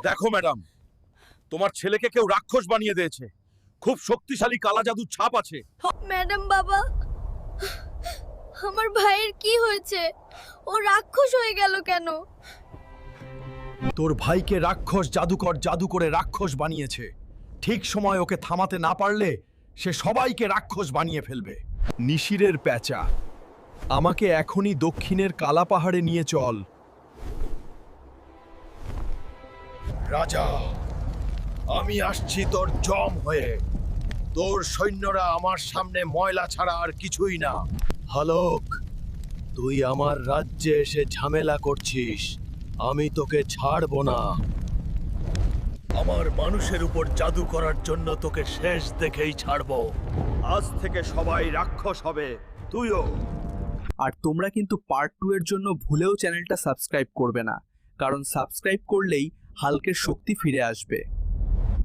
দেখো ম্যাডাম, তোমার ছেলেকে কেউ রাক্ষস বানিয়ে দিয়েছে। খুব শক্তিশালী কালা জাদুর ছাপ আছে। ম্যাডাম বাবা, আমার ভাইয়ের কি হয়েছে? ও রাক্ষস হয়ে গেল কেন? তোর ভাইকে রাক্ষস জাদুকর জাদু করে রাক্ষস বানিয়েছে। ঠিক সময় ওকে থামাতে না পারলে সে সবাইকে রাক্ষস বানিয়ে ফেলবে। নিশিরের প্যাঁচা, আমাকে এখনই দক্ষিণের কালা পাহাড়ে নিয়ে চল। রাজা, আমি আসছি তোর জম হয়ে। তোর সৈন্যরা আমার সামনে ময়লা ছাড়া আর কিছুই না। হালক, তুই আমার রাজ্যে এসে ঝামেলা করছিস, আমি তোকে ছাড়ব না। আমার মানুষের উপর জাদু করার জন্য তোকে শেষ দেখেই ছাড়ব। আজ থেকে সবাই রাক্ষস হবে, তুইও। আর তোমরা কিন্তু পার্ট 2 এর জন্য ভুলেও চ্যানেলটা সাবস্ক্রাইব করবে না, কারণ সাবস্ক্রাইব করলেই হাল্কের শক্তি ফিরে আসবে।